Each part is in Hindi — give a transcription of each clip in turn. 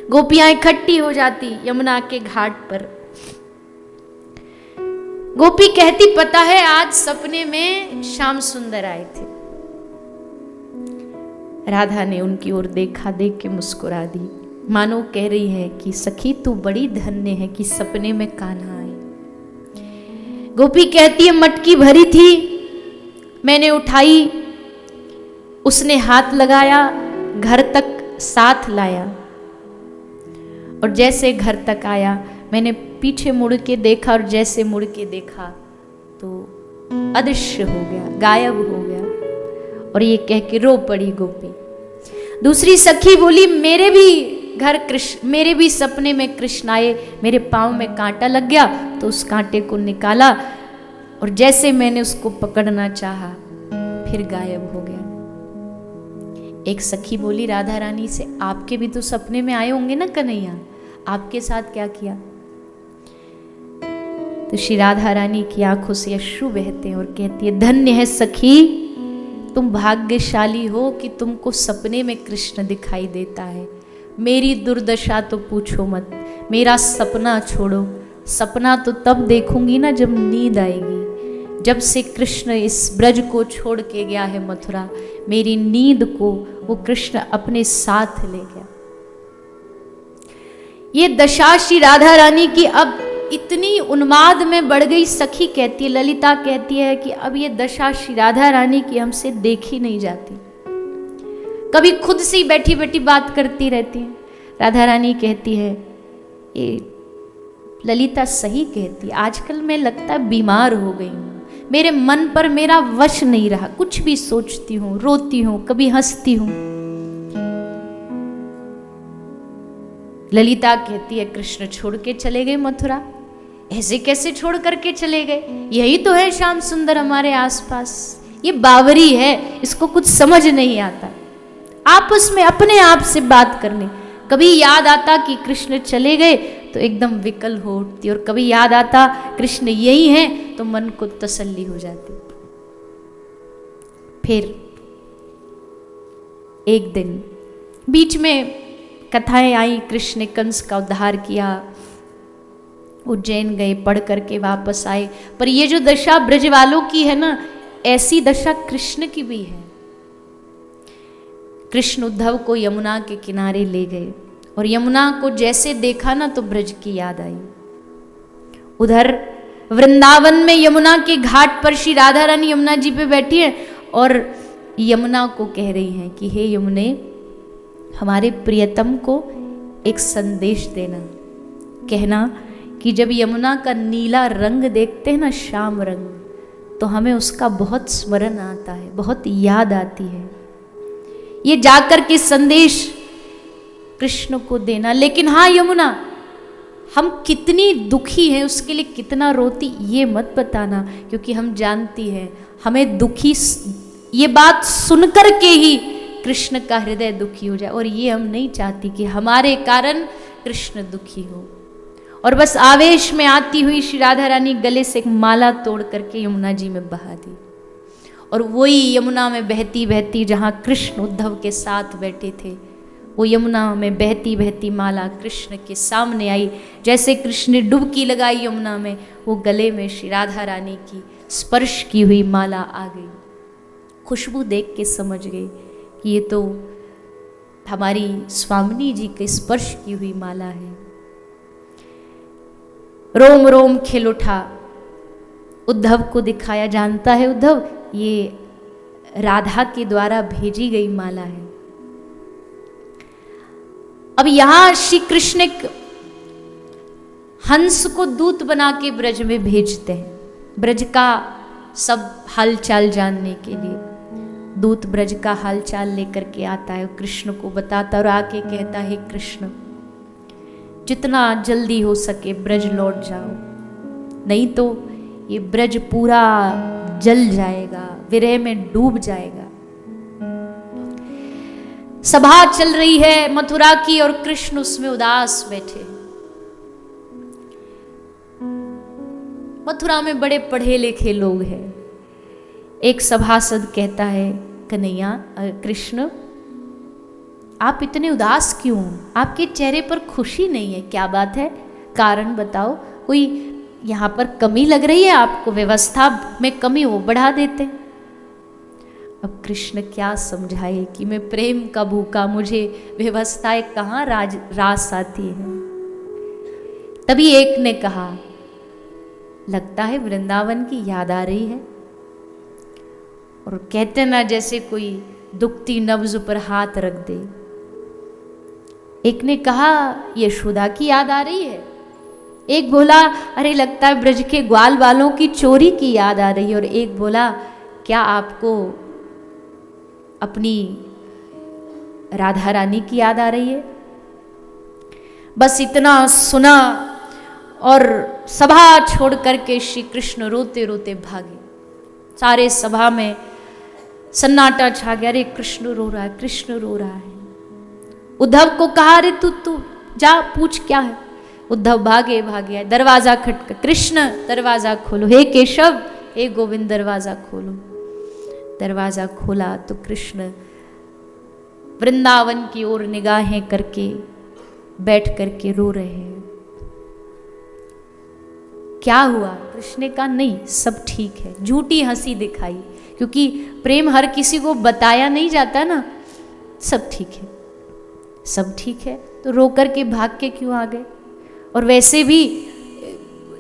गोपियां इकट्ठी हो जाती यमुना के घाट पर। गोपी कहती, पता है आज सपने में श्याम सुंदर आए थे। राधा ने उनकी ओर देखा, देख के मुस्कुरा दी, मानो कह रही है कि सखी तू बड़ी धन्य है कि सपने में कान्हा आई। गोपी कहती है, मटकी भरी थी, मैंने उठाई, उसने हाथ लगाया, घर तक साथ लाया, और जैसे घर तक आया मैंने पीछे मुड़ के देखा, और जैसे मुड़ के देखा तो अदृश्य हो गया, गायब हो गया। और ये कह के रो पड़ी गोपी। दूसरी सखी बोली, मेरे भी सपने में कृष्ण आए, मेरे पांव में कांटा लग गया तो उस कांटे को निकाला, और जैसे मैंने उसको पकड़ना चाहा फिर गायब हो गया। एक सखी बोली राधा रानी से, आपके भी तो सपने में आए होंगे ना कन्हैया, आपके साथ क्या किया? तो श्री राधा रानी की आंखों से अश्रु बहते हैं और कहती है, धन्य है सखी, तुम भाग्यशाली हो कि तुमको सपने में कृष्ण दिखाई देता है। मेरी दुर्दशा तो पूछो मत, मेरा सपना छोड़ो, सपना तो तब देखूंगी ना जब नींद आएगी। जब से कृष्ण इस ब्रज को छोड़ के गया है मथुरा, मेरी नींद को वो कृष्ण अपने साथ ले गया। ये दशा श्री राधा रानी की अब इतनी उन्माद में बढ़ गई। सखी कहती है, ललिता कहती है कि अब ये दशा श्री राधा रानी की हमसे देखी नहीं जाती। कभी खुद से ही बैठी बैठी बात करती रहती है। राधा रानी कहती है, ये ललिता सही कहती, आजकल मैं लगता है बीमार हो गई हूँ, मेरे मन पर मेरा वश नहीं रहा, कुछ भी सोचती हूँ, रोती हूँ, कभी हंसती हूँ। ललिता कहती है, कृष्ण छोड़ के चले गए मथुरा, ऐसे कैसे छोड़ करके चले गए? यही तो है श्याम सुंदर हमारे आसपास। ये बावरी है, इसको कुछ समझ नहीं आता। आपस में अपने आप से बात करने, कभी याद आता कि कृष्ण चले गए तो एकदम विकल हो उठती, और कभी याद आता कृष्ण यही हैं तो मन को तसल्ली हो जाती। फिर एक दिन बीच में कथाएं आई, कृष्ण ने कंस का उद्धार किया, उज्जैन गए, पढ़ करके वापस आए। पर ये जो दशा ब्रज वालों की है ना, ऐसी दशा कृष्ण की भी है। कृष्ण उद्धव को यमुना के किनारे ले गए, और यमुना को जैसे देखा ना तो ब्रज की याद आई। उधर वृंदावन में यमुना के घाट पर श्री राधा रानी यमुना जी पे बैठी है, और यमुना को कह रही हैं कि हे यमुने, हमारे प्रियतम को एक संदेश देना, कहना कि जब यमुना का नीला रंग देखते हैं ना, श्याम रंग, तो हमें उसका बहुत स्मरण आता है, बहुत याद आती है। ये जाकर के संदेश कृष्ण को देना। लेकिन हाँ यमुना, हम कितनी दुखी हैं, उसके लिए कितना रोती, ये मत बताना, क्योंकि हम जानती हैं हमें दुखी, ये बात सुनकर के ही कृष्ण का हृदय दुखी हो जाए, और ये हम नहीं चाहती कि हमारे कारण कृष्ण दुखी हो। और बस आवेश में आती हुई श्री राधा रानी गले से एक माला तोड़ करके यमुना जी में बहा दी, और वही यमुना में बहती बहती जहाँ कृष्ण उद्धव के साथ बैठे थे, वो यमुना में बहती बहती माला कृष्ण के सामने आई। जैसे कृष्ण ने डुबकी लगाई यमुना में, वो गले में श्री राधा रानी की स्पर्श की हुई माला आ गई। खुशबू देख के समझ गई कि ये तो हमारी स्वामिनी जी के स्पर्श की हुई माला है। रोम रोम खिल उठा, उद्धव को दिखाया। जानता है उद्धव, ये राधा के द्वारा भेजी गई माला है। अब यहां श्री कृष्ण हंस को दूत बना के ब्रज में भेजते हैं, ब्रज का सब हालचाल जानने के लिए। दूत ब्रज का हालचाल लेकर के आता है, कृष्ण को बताता और आके कहता है, कृष्ण जितना जल्दी हो सके ब्रज लौट जाओ, नहीं तो ये ब्रज पूरा जल जाएगा, विरह में डूब जाएगा। सभा चल रही है मथुरा की, और कृष्ण उसमें उदास बैठे। मथुरा में बड़े पढ़े लिखे लोग हैं। एक सभासद कहता है, कन्हैया, कृष्ण आप इतने उदास क्यों? आपके चेहरे पर खुशी नहीं है, क्या बात है? कारण बताओ, कोई यहाँ पर कमी लग रही है आपको? व्यवस्था में कमी हो बढ़ा देते। अब कृष्ण क्या समझाए कि मैं प्रेम का भूखा, मुझे व्यवस्थाएं कहाँ रास आती है। तभी एक ने कहा, लगता है वृंदावन की याद आ रही है। और कहते ना जैसे कोई दुखती नब्ज पर हाथ रख दे। एक ने कहा यशोदा की याद आ रही है, एक बोला अरे लगता है ब्रज के ग्वाल वालों की चोरी की याद आ रही है, और एक बोला क्या आपको अपनी राधा रानी की याद आ रही है। बस इतना सुना और सभा छोड़ करके श्री कृष्ण रोते रोते भागे। सारे सभा में सन्नाटा छा गया, अरे कृष्ण रो रहा है, कृष्ण रो रहा है। उद्धव को कहा अरे तू जा पूछ क्या है। उद्धव भागे भागे दरवाजा खटका, कृष्ण दरवाजा खोलो, हे केशव हे गोविंद दरवाजा खोलो। दरवाजा खोला तो कृष्ण वृंदावन की ओर निगाहें करके बैठ करके रो रहे हैं। क्या हुआ? कृष्ण ने कहा नहीं सब ठीक है। झूठी हंसी दिखाई, क्योंकि प्रेम हर किसी को बताया नहीं जाता ना। सब ठीक है, सब ठीक है। तो रो कर के भाग के क्यों आ गए? और वैसे भी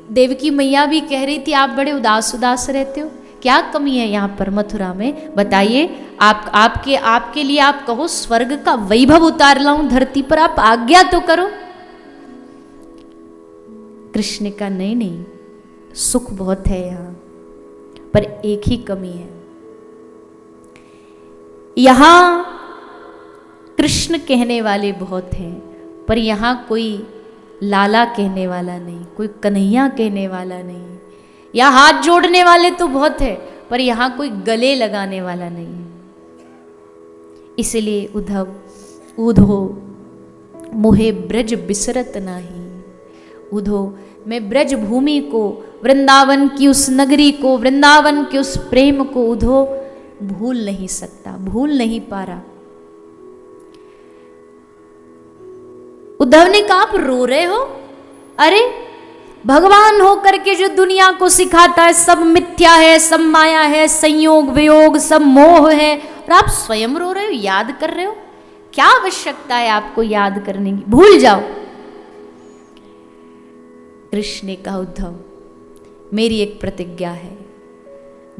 देवकी मैया भी कह रही थी आप बड़े उदास उदास रहते हो, क्या कमी है यहाँ पर मथुरा में बताइए। आपके लिए आप कहो स्वर्ग का वैभव उतार लाऊं धरती पर, आप आज्ञा तो करो। कृष्ण का नहीं सुख बहुत है यहाँ, पर एक ही कमी है। यहाँ कृष्ण कहने वाले बहुत हैं, पर यहाँ कोई लाला कहने वाला नहीं, कोई कन्हैया कहने वाला नहीं। यहाँ हाथ जोड़ने वाले तो बहुत है, पर यहाँ कोई गले लगाने वाला नहीं है। इसलिए उद्धव उधो मोहे ब्रज बिसरत नाही। उधो मैं ब्रज भूमि को, वृंदावन की उस नगरी को, वृंदावन के उस प्रेम को उधो भूल नहीं सकता, भूल नहीं पा रहा। उद्धव ने कहा आप रो रहे हो? अरे भगवान हो करके जो दुनिया को सिखाता है सब मिथ्या है, सब माया है, संयोग वियोग सब मोह है, और आप स्वयं रो रहे हो, याद कर रहे हो? क्या आवश्यकता है आपको याद करने की? भूल जाओ। कृष्ण ने कहा उद्धव मेरी एक प्रतिज्ञा है,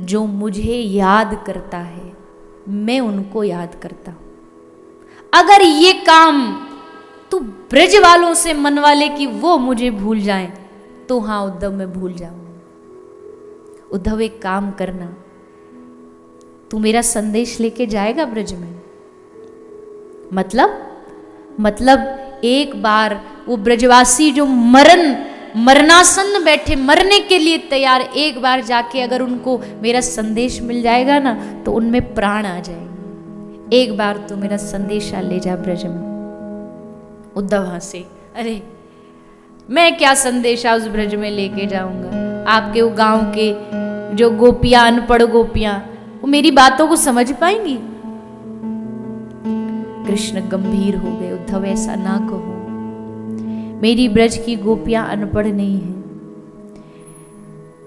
जो मुझे याद करता है मैं उनको याद करता हूं। अगर ये काम तू ब्रज वालों से मनवा ले कि वो मुझे भूल जाएं, तो हाँ उद्धव मैं भूल जाऊंगा। उद्धव एक काम करना, तू मेरा संदेश लेके जाएगा ब्रज में? मतलब एक बार वो ब्रजवासी जो मरनासन बैठे, मरने के लिए तैयार, एक बार जाके अगर उनको मेरा संदेश मिल जाएगा ना तो उनमें प्राण आ जाएंगे। एक बार तो मेरा संदेशा ले जा ब्रज में। उद्धव हंसे, अरे मैं क्या संदेशा उस ब्रज में लेके जाऊंगा? आपके वो गांव के जो गोपियां, अनपढ़ गोपियां, वो मेरी बातों को समझ पाएंगी? कृष्ण गंभीर हो गए, उद्धव ऐसा ना कहो, मेरी ब्रज की गोपियां अनपढ़ नहीं हैं।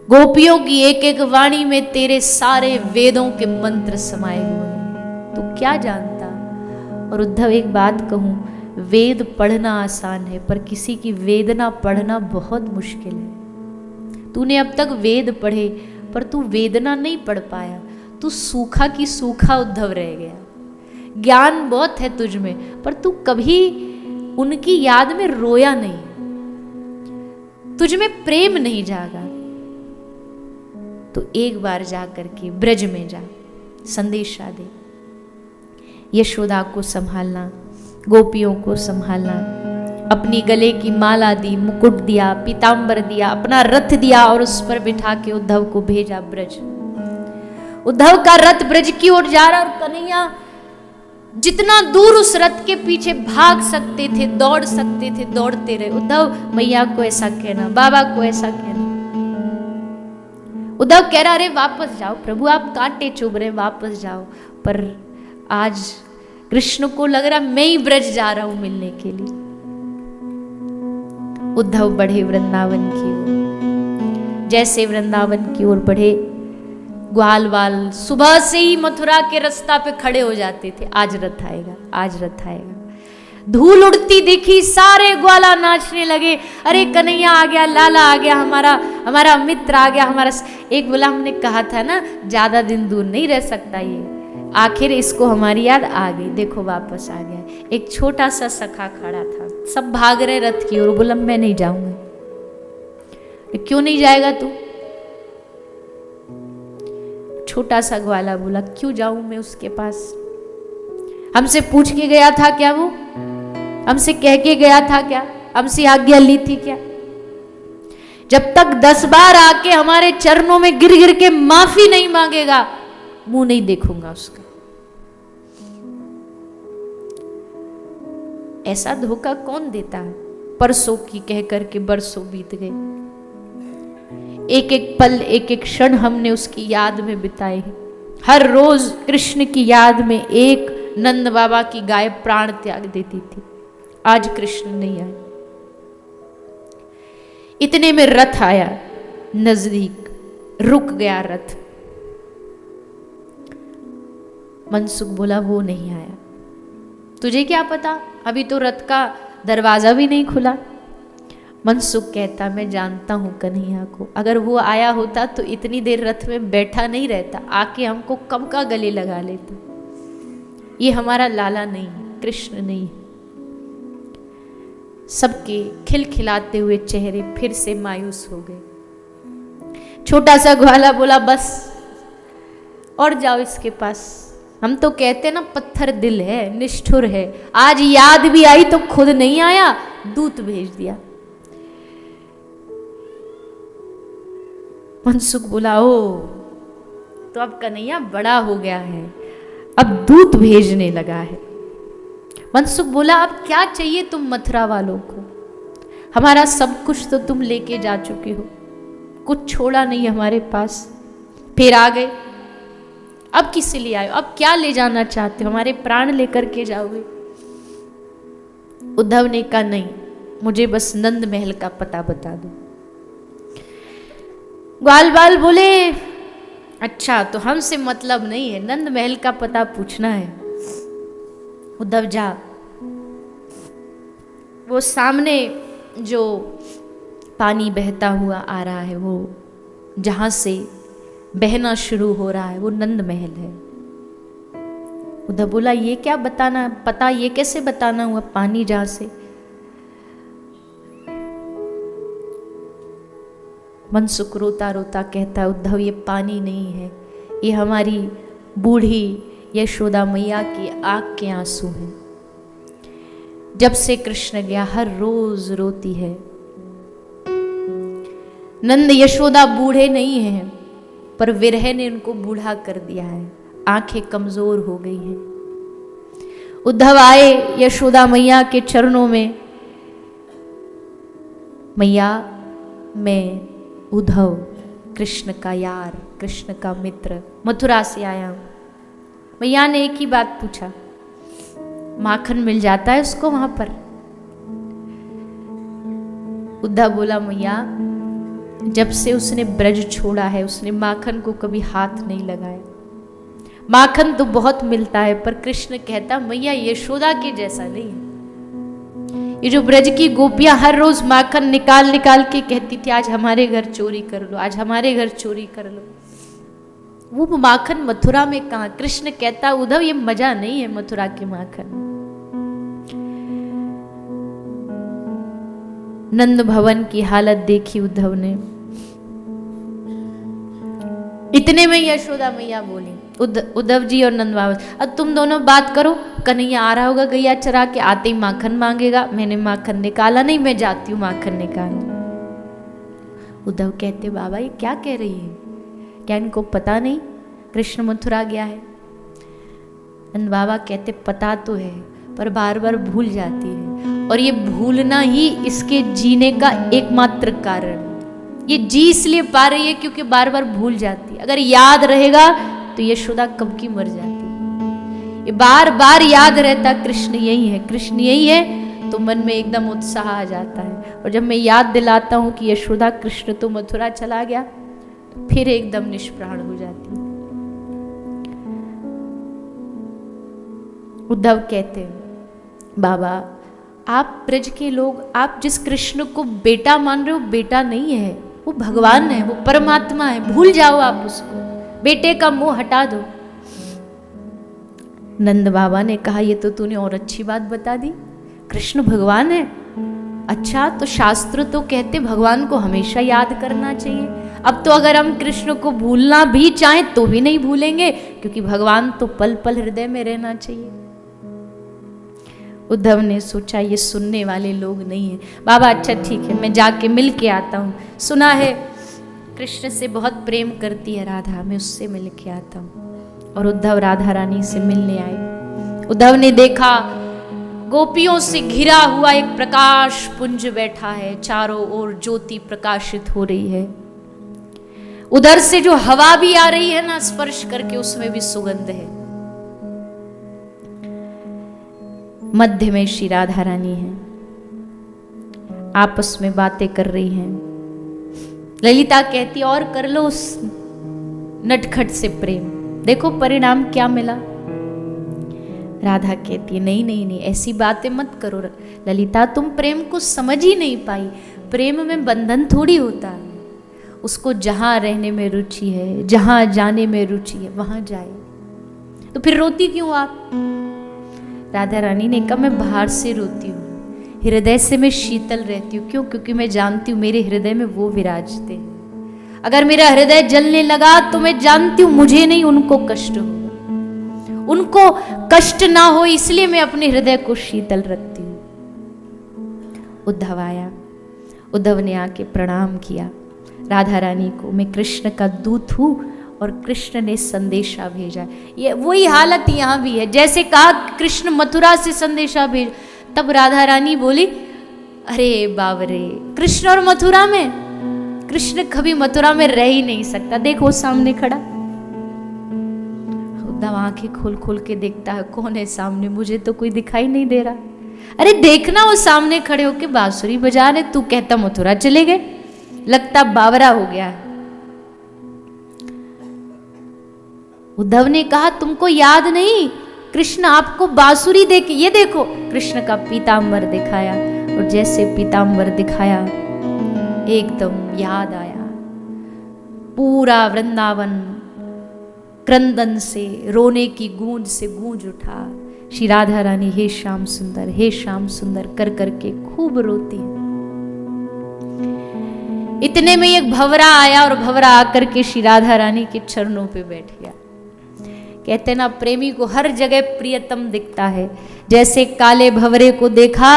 गोपियों की एक एक वाणी में तेरे सारे वेदों के मंत्र समाये हुए हैं, तू क्या जानता? और उद्धव एक बात कहूं, वेद पढ़ना आसान है, पर किसी की वेदना पढ़ना बहुत मुश्किल है। तूने अब तक वेद पढ़े, पर तू वेदना नहीं पढ़ पाया, तू सूखा की सूखा उद्धव रह गया। ज्ञान बहुत है तुझ में, पर तू कभी उनकी याद में रोया नहीं, तुझ में प्रेम नहीं जागा। तो एक बार जा करके ब्रज में जा, संदेशा दे। यशोदा को संभालना, गोपियों को संभालना। अपनी गले की माला दी, मुकुट दिया, पीतांबर दिया, अपना रथ दिया और उस पर बिठा के उद्धव को भेजा ब्रज। उद्धव का रथ ब्रज की ओर जा रहा, और कन्हैया जितना दूर उस रथ के पीछे भाग सकते थे, दौड़ सकते थे, दौड़ते रहे। उद्धव मैया को ऐसा कहना, बाबा को ऐसा कहना। उद्धव कह रहा अरे वापस जाओ प्रभु, आप कांटे चुभ रहे, वापस जाओ। पर आज कृष्ण को लग रहा मैं ही ब्रज जा रहा हूं मिलने के लिए। उद्धव बढ़े वृंदावन की ओर। जैसे वृंदावन की ओर बढ़े, ग्वाल वाल सुबह से ही मथुरा के रास्ता पे खड़े हो जाते थे, आज रथ आएगा, आज रथ आएगा। धूल उड़ती दिखी, सारे ग्वाला नाचने लगे, अरे कन्हैया आ गया, लाला आ गया, हमारा मित्र आ गया, हमारा। एक बोला हमने कहा था ना ज्यादा दिन दूर नहीं रह सकता ये, आखिर इसको हमारी याद आ गई, देखो वापस आ गया। एक छोटा सा सखा खड़ा था, सब भाग रहे रथ की ओर, बोला मैं नहीं जाऊंगा। क्यों नहीं जाएगा तू? छोटा सा ग्वाला बोला क्यों जाऊं मैं उसके पास? हमसे पूछ के गया था क्या वो? हमसे कह के गया था क्या? हमसे आज्ञा ली थी क्या? जब तक 10 बार आके हमारे चरणों में गिर गिर के माफी नहीं मांगेगा, मुंह नहीं देखूंगा उसका। ऐसा धोखा कौन देता है? परसों की कह करके बरसों बीत गए। एक एक पल, एक एक क्षण हमने उसकी याद में बिताए। हर रोज कृष्ण की याद में एक नंद बाबा की गाय प्राण त्याग देती थी। आज कृष्ण नहीं आए। इतने में रथ आया नजदीक, रुक गया रथ। मनसुख बोला वो नहीं आया। तुझे क्या पता, अभी तो रथ का दरवाजा भी नहीं खुला। मनसुख कहता मैं जानता हूं कन्हैया को, अगर वो आया होता तो इतनी देर रथ में बैठा नहीं रहता, आके हमको कब का गले लगा लेता। ये हमारा लाला नहीं, कृष्ण नहीं। सबके खिलखिलाते हुए चेहरे फिर से मायूस हो गए। छोटा सा ग्वाला बोला बस और जाओ इसके पास। हम तो कहते ना पत्थर दिल है, निष्ठुर है। आज याद भी आई तो खुद नहीं आया, दूत भेज दिया। मनसुख बोला ओ तो अब कन्हैया बड़ा हो गया है, अब दूत भेजने लगा है। मनसुख बोला अब क्या चाहिए तुम मथुरा वालों को? हमारा सब कुछ तो तुम लेके जा चुके हो, कुछ छोड़ा नहीं हमारे पास। फिर आ गए, अब किस लिए आए? अब क्या ले जाना चाहते हो? हमारे प्राण लेकर के जाओगे? उद्धव ने कहा नहीं, मुझे बस नंद महल का पता बता दो। ग्वाल बाल बोले अच्छा तो हमसे मतलब नहीं है, नंद महल का पता पूछना है। उद्धव जा, वो सामने जो पानी बहता हुआ आ रहा है, वो जहां से बहना शुरू हो रहा है वो नंद महल है। उद्धव बोला ये क्या बताना पता, ये कैसे बताना हुआ पानी जहां से? मनसुख रोता रोता कहता है उद्धव ये पानी नहीं है, ये हमारी बूढ़ी यशोदा मैया की आंख के आंसू हैं। जब से कृष्ण गया हर रोज रोती है। नंद यशोदा बूढ़े नहीं हैं, पर विरह ने उनको बूढ़ा कर दिया है, आंखें कमजोर हो गई हैं। उद्धव आए यशोदा मैया के चरणों में, मैया मैं उद्धव कृष्ण का यार, कृष्ण का मित्र, मथुरा से आया हूं। मैया ने एक ही बात पूछा, माखन मिल जाता है उसको वहां पर? उद्धव बोला मैया जब से उसने ब्रज छोड़ा है उसने माखन को कभी हाथ नहीं लगाया। माखन तो बहुत मिलता है, पर कृष्ण कहता मैया यशोदा के जैसा नहीं है। ये जो ब्रज की गोपियां हर रोज माखन निकाल निकाल के कहती थी आज हमारे घर चोरी कर लो, आज हमारे घर चोरी कर लो, वो माखन मथुरा में कहां? कृष्ण कहता उद्धव ये मजा नहीं है मथुरा के माखन। नंद भवन की हालत देखी उद्धव ने। इतने में यशोदा मैया बोली उद्धव जी और नंद बाबा अब तुम दोनों बात करो, कन्हैया आ रहा होगा गैया चरा के, आते ही माखन मांगेगा। मैंने माखन निकाला नहीं, मैं जाती हूँ माखन निकालने। उद्धव कहते बाबा ये क्या कह रही है, क्या इनको पता नहीं कृष्ण मथुरा गया है? नंद बाबा कहते पता तो है पर बार बार भूल जाती है, और ये भूलना ही इसके जीने का एकमात्र कारण है। ये जी इसलिए पा रही है क्योंकि बार बार भूल जाती है। अगर याद रहेगा तो यशोदा कब की मर जाती। ये बार बार याद रहता कृष्ण यही है, कृष्ण यही है, तो मन में एकदम उत्साह आ जाता है। और जब मैं याद दिलाता हूं कि यशोदा कृष्ण तो मथुरा चला गया, तो फिर एकदम निष्प्राण हो जाती हूं। उद्धव कहते हैं, बाबा आप ब्रज के लोग, आप जिस कृष्ण को बेटा मान रहे हो, बेटा नहीं है, वो भगवान है, वो परमात्मा है, भूल जाओ आप उसको, बेटे का मोह हटा दो। नंद बाबा ने कहा, ये तो तूने और अच्छी बात बता दी, कृष्ण भगवान है। अच्छा, तो शास्त्र तो कहते भगवान को हमेशा याद करना चाहिए। अब तो अगर हम कृष्ण को भूलना भी चाहें तो भी नहीं भूलेंगे, क्योंकि भगवान तो पल पल हृदय में रहना चाहिए। उद्धव ने सोचा ये सुनने वाले लोग नहीं है। बाबा अच्छा ठीक है, मैं जाके मिल के आता हूँ, सुना है कृष्ण से बहुत प्रेम करती है राधा, मैं उससे मिल के आता हूँ। और उद्धव राधा रानी से मिलने आए। उद्धव ने देखा गोपियों से घिरा हुआ एक प्रकाश पुंज बैठा है, चारों ओर ज्योति प्रकाशित हो रही है। उधर से जो हवा भी आ रही है ना, स्पर्श करके उसमें भी सुगंध है। मध्य में श्री राधा रानी है, आपस में बातें कर रही हैं। ललिता कहती और कर लो उस नटखट से प्रेम, देखो परिणाम क्या मिला। राधा कहती है नहीं नहीं नहीं, ऐसी बातें मत करो ललिता, तुम प्रेम को समझ ही नहीं पाई। प्रेम में बंधन थोड़ी होता है, उसको जहां रहने में रुचि है, जहां जाने में रुचि है, वहां जाए। तो फिर रोती क्यों आप? राधा रानी ने कहा मैं बाहर से रोती हूँ, हृदय से मैं शीतल रहती हूँ। क्यों? क्योंकि मैं जानती हूँ मेरे हृदय में वो विराजते हैं। अगर मेरा हृदय जलने लगा तो मैं जानती हूँ मुझे नहीं, उनको कष्ट हो, उनको कष्ट ना हो, इसलिए मैं अपने हृदय को शीतल रखती हूँ। उद्धव आया, उद्धव ने आके प्रणाम किया राधा रानी को, मैं कृष्ण का दूत हूँ और कृष्ण ने संदेशा भेजा। ये वही हालत यहाँ भी है, जैसे कहा कृष्ण मथुरा से संदेशा भेज, तब राधा रानी बोली अरे बाबरे, कृष्ण और मथुरा में, कृष्ण कभी मथुरा में रह ही नहीं सकता। देखो सामने खड़ा। उद्धव आंखें खोल खोल के देखता है, कौन है सामने? मुझे तो कोई दिखाई नहीं दे रहा। अरे देखना, वो सामने खड़े होके बांसुरी बजा रहे, तू कहता मथुरा चले गए, लगता बावरा हो गया है। उद्धव ने कहा तुमको याद नहीं, कृष्ण आपको बांसुरी दे के, ये देखो कृष्ण का पीतांबर दिखाया, और जैसे पीतांबर दिखाया एकदम याद आया। पूरा वृंदावन क्रंदन से, रोने की गूंज से गूंज उठा। श्री राधा रानी हे श्याम सुंदर, हे श्याम सुंदर कर करके खूब रोती है। इतने में एक भंवरा आया और भंवरा आकर के श्री राधा रानी के चरणों पे बैठ गया। कहते ना प्रेमी को हर जगह प्रियतम दिखता है। जैसे काले भंवरे को देखा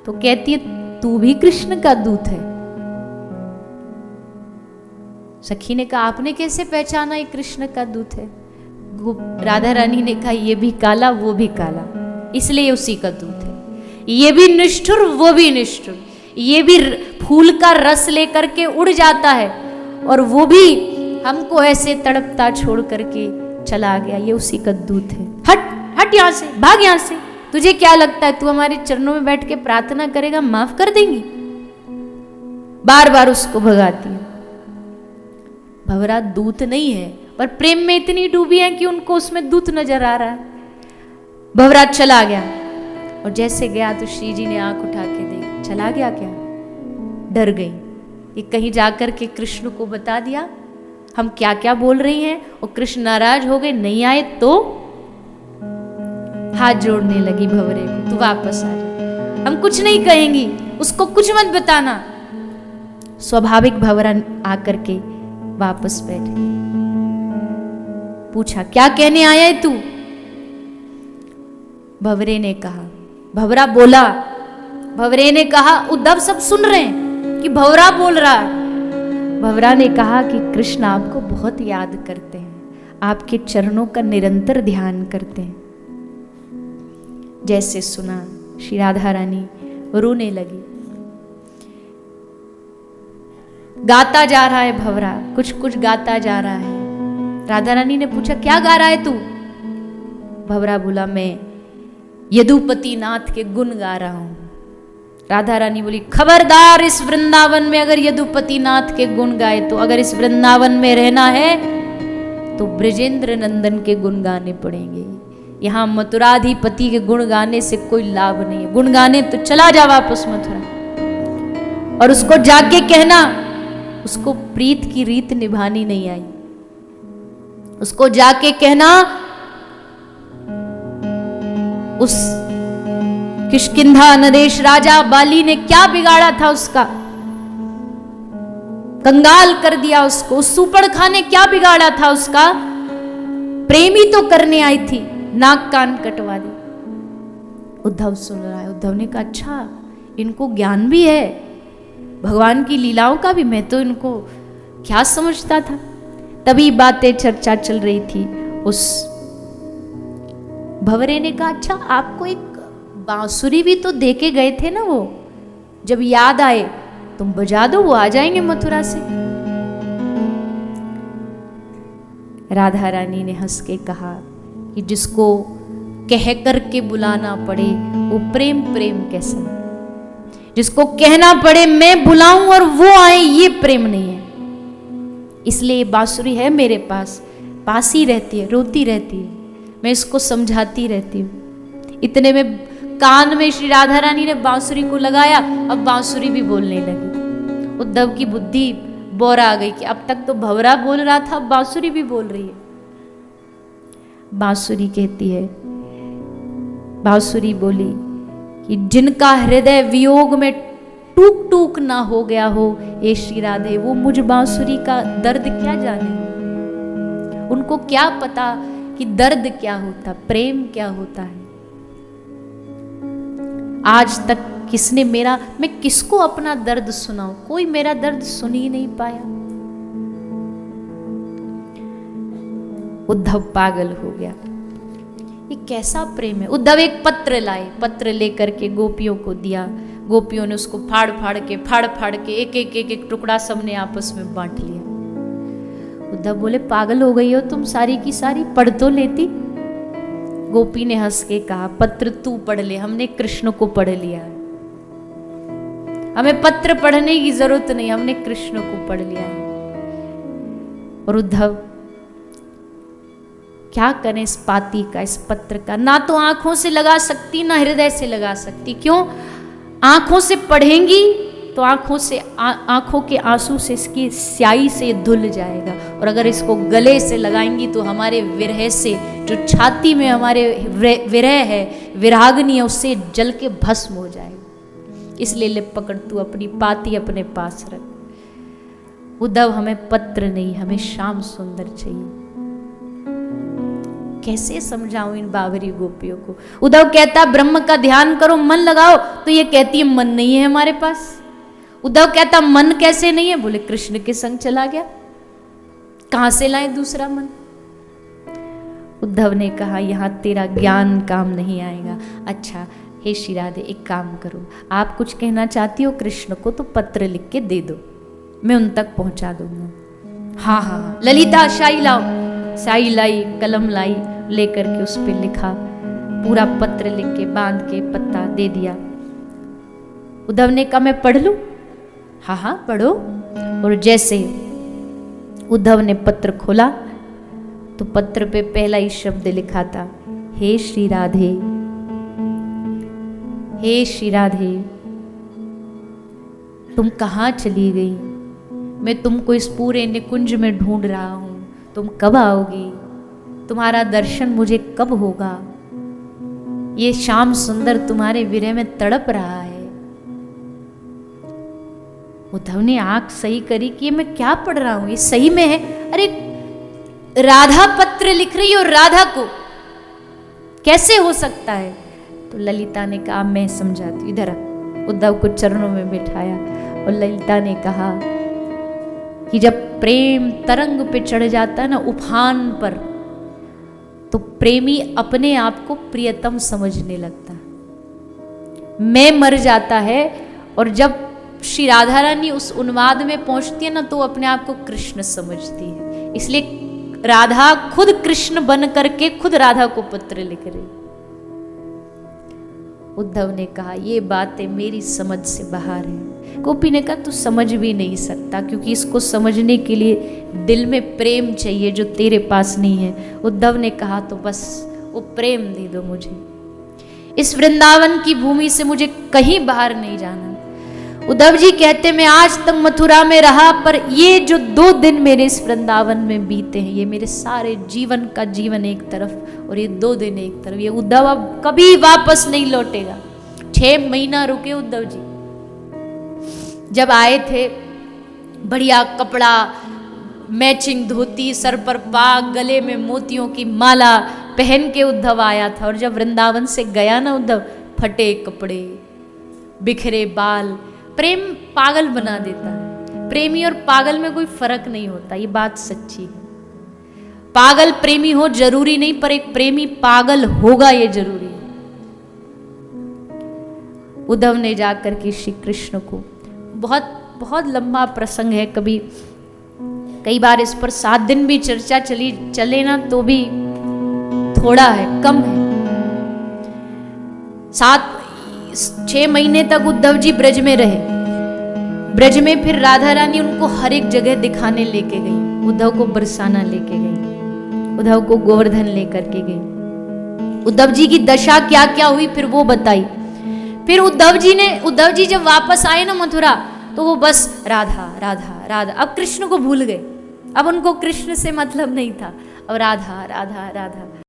तो कहती है तू भी कृष्ण का दूत है। सखी ने कहा आपने कैसे पहचाना ये कृष्ण का दूत है? राधा रानी ने कहा ये भी काला वो भी काला, इसलिए उसी का दूत है। ये भी निष्ठुर वो भी निष्ठुर, ये भी फूल का रस लेकर के उड़ जाता है और वो भी हमको ऐसे तड़पता छोड़ करके चला गया, ये उसी का दूत है। हट हट यहां से, भाग यहां से। तुझे क्या लगता है तू हमारे चरणों में बैठ के प्रार्थना करेगा माफ कर देंगी? बार बार उसको भगाती है। भंवरा दूत नहीं है, पर प्रेम में इतनी डूबी है कि उनको उसमें दूत नजर आ रहा है। भंवरा चला गया और जैसे गया तो श्री जी ने आंख उठा के देख, चला गया क्या? डर गई, ये कहीं जाकर के कृष्ण को बता दिया हम क्या क्या बोल रही हैं और कृष्ण नाराज हो गए, नहीं आए तो हाथ जोड़ने लगी भंवरे को, तू वापस आ जा, हम कुछ नहीं कहेंगी, उसको कुछ मत बताना। स्वाभाविक भंवरा आकर के वापस बैठ गई। पूछा क्या कहने आया है तू? भंवरे ने कहा, भंवरा बोला, भंवरे ने कहा उद्धव सब सुन रहे हैं कि भंवरा बोल रहा है। भंवरा ने कहा कि कृष्ण आपको बहुत याद करते हैं, आपके चरणों का निरंतर ध्यान करते हैं। जैसे सुना श्री राधा रानी रोने लगी। गाता जा रहा है भंवरा, कुछ कुछ गाता जा रहा है। राधा रानी ने पूछा क्या गा रहा है तू? भंवरा बोला मैं यदुपति नाथ के गुण गा रहा हूं। राधा रानी बोली खबरदार, इस वृंदावन में अगर यदुपति नाथ के गुण गाए तो अगर इस वृंदावन में रहना है तो ब्रजेंद्र नंदन के गुण गाने पड़ेंगे। यहां मथुराधिपति के गुण गाने से कोई लाभ नहीं है। गुण गाने तो चला जा वापस मथुरा, और उसको जाके कहना, उसको प्रीत की रीत निभानी नहीं आई। उसको जाके कहना उस किष्किंधा नरेश राजा बाली ने क्या बिगाड़ा था, उसका कंगाल कर दिया उसको। उस सुपड़खा ने क्या बिगाड़ा था उसका, प्रेमी तो करने आई थी, नाक कान कटवा दी। उद्धव सुन रहा है। उद्धव ने कहा अच्छा इनको ज्ञान भी है भगवान की लीलाओं का भी, मैं तो इनको क्या समझता था। तभी बातें चर्चा चल रही थी। उस भंवरे ने कहा अच्छा आपको एक बांसुरी भी तो दे के गए थे ना, वो जब याद आए तुम बजा दो, वो आ जाएंगे मथुरा से। राधा रानी ने हंस के कहा कि जिसको कह कर के बुलाना पड़े वो प्रेम प्रेम कैसा, जिसको कहना पड़े मैं बुलाऊं और वो आए ये प्रेम नहीं है। इसलिए बांसुरी है मेरे पास ही रहती है, रोती रहती है, मैं इसको समझाती रहती हूँ। इतने में कान में श्री राधा रानी ने बांसुरी को लगाया, अब बांसुरी भी बोलने लगी। उद्धव की बुद्धि बोर आ गई कि अब तक तो भंवरा बोल रहा था, अब बांसुरी भी बोल रही है। बांसुरी कहती है, बांसुरी बोली कि जिनका हृदय वियोग में टूक टूक ना हो गया हो हे श्री राधे, वो मुझ बांसुरी का दर्द क्या जाने। उनको क्या पता कि दर्द क्या होता, प्रेम क्या होता है। आज तक किसने मैं किसको अपना दर्द सुनाऊं, कोई मेरा दर्द सुन ही नहीं पाया। उद्धव पागल हो गया, ये कैसा प्रेम है। उद्धव एक पत्र लाए, पत्र लेकर के गोपियों को दिया। गोपियों ने उसको फाड़ फाड़ के एक टुकड़ा सबने आपस में बांट लिया। उद्धव बोले पागल हो गई हो तुम सारी की सारी, पढ़ तो लेती। गोपी ने हंस के कहा पत्र तू पढ़ ले, हमने कृष्ण को पढ़ लिया, हमें पत्र पढ़ने की जरूरत नहीं, हमने कृष्ण को पढ़ लिया है। और उद्धव क्या करें इस पाती का, इस पत्र का, ना तो आंखों से लगा सकती ना हृदय से लगा सकती। क्यों? आंखों से पढ़ेंगी तो आंखों के आंसू से इसकी स्याही से धुल जाएगा, और अगर इसको गले से लगाएंगी तो हमारे विरह से, जो छाती में हमारे विरह है, विरागनी है, उससे जल के भस्म हो जाएगा। इसलिए ले पकड़, तू अपनी पाती अपने पास रख। उद्धव हमें पत्र नहीं, हमें श्याम सुंदर चाहिए। कैसे समझाऊं इन बावरी गोपियों को। उद्धव कहता ब्रह्म का ध्यान करो, मन लगाओ, तो ये कहती है मन नहीं है हमारे पास। उद्धव कहता मन कैसे नहीं है, बोले कृष्ण के संग चला गया, कहां से लाए दूसरा मन। उद्धव ने कहा यहां तेरा ज्ञान काम नहीं आएगा। अच्छा हे श्री राधे एक काम करो, आप कुछ कहना चाहती हो कृष्ण को तो पत्र लिख के दे दो, मैं उन तक पहुंचा दूंगा। हाँ हाँ ललिता शाही लाओ। शाही लाई, कलम लाई, लेकर के उस पर लिखा, पूरा पत्र लिख के बांध के पत्ता दे दिया। उद्धव ने कहा मैं पढ़ लूं? हाँ हाँ पढ़ो। और जैसे उद्धव ने पत्र खोला तो पत्र पे पहला ही शब्द लिखा था, हे श्री राधे, हे श्री राधे, तुम कहाँ चली गई? मैं तुमको इस पूरे निकुंज में ढूंढ रहा हूं, तुम कब आओगी? तुम्हारा दर्शन मुझे कब होगा? ये श्याम सुंदर तुम्हारे विरह में तड़प रहा है। उद्धव ने आंख सही करी कि मैं क्या पढ़ रहा हूं, ये सही में है? अरे राधा पत्र लिख रही हो, राधा को कैसे हो सकता है? तो ललिता ने कहा मैं समझाती हूं, इधर उद्धव को चरणों में बिठाया और ललिता ने कहा कि जब प्रेम तरंग पे चढ़ जाता है ना, उफान पर, तो प्रेमी अपने आप को प्रियतम समझने लगता है। मैं मर जाता है, और जब श्री राधा रानी उस उन्माद में पहुंचती है ना, तो अपने आप को कृष्ण समझती है। इसलिए राधा खुद कृष्ण बन करके खुद राधा को पत्र लिख रही। उद्धव ने कहा ये बातें मेरी समझ से बाहर है। गोपी ने कहा तू समझ भी नहीं सकता, क्योंकि इसको समझने के लिए दिल में प्रेम चाहिए जो तेरे पास नहीं है। उद्धव ने कहा तो बस वो प्रेम दे दो मुझे, इस वृंदावन की भूमि से मुझे कहीं बाहर नहीं जाना। उद्धव जी कहते मैं आज तक मथुरा में रहा, पर ये जो 2 दिन मेरे इस वृंदावन में बीते हैं, ये मेरे सारे जीवन का जीवन एक तरफ और ये 2 दिन एक तरफ। ये उद्धव अब कभी वापस नहीं लौटेगा। 6 महीना रुके उद्धव जी। जब आए थे बढ़िया कपड़ा, मैचिंग धोती, सर पर पाग, गले में मोतियों की माला पहन के उद्धव आया था। और जब वृंदावन से गया ना उद्धव, फटे कपड़े, बिखरे बाल। प्रेम पागल बना देता है। प्रेमी और पागल में कोई फर्क नहीं होता, ये बात सच्ची है। पागल प्रेमी हो जरूरी नहीं, पर एक प्रेमी पागल होगा ये जरूरी है। उद्धव ने जाकर के श्री कृष्ण को, बहुत बहुत लंबा प्रसंग है, कई बार इस पर 7 दिन भी चर्चा चले ना तो भी थोड़ा है, कम है। 6 महीने तक उद्धव जी ब्रज में रहे। ब्रज में फिर राधा रानी उनको हर एक जगह दिखाने लेके गई। उद्धव को बरसाना लेके गई, उद्धव को गोवर्धन लेकर के गई। उद्धव जी की दशा क्या क्या हुई फिर वो बताई। फिर उद्धव जी जब वापस आए ना मथुरा, तो वो बस राधा राधा राधा, अब कृष्ण को भूल गए। अब उनको कृष्ण से मतलब नहीं था, अब राधा राधा राधा।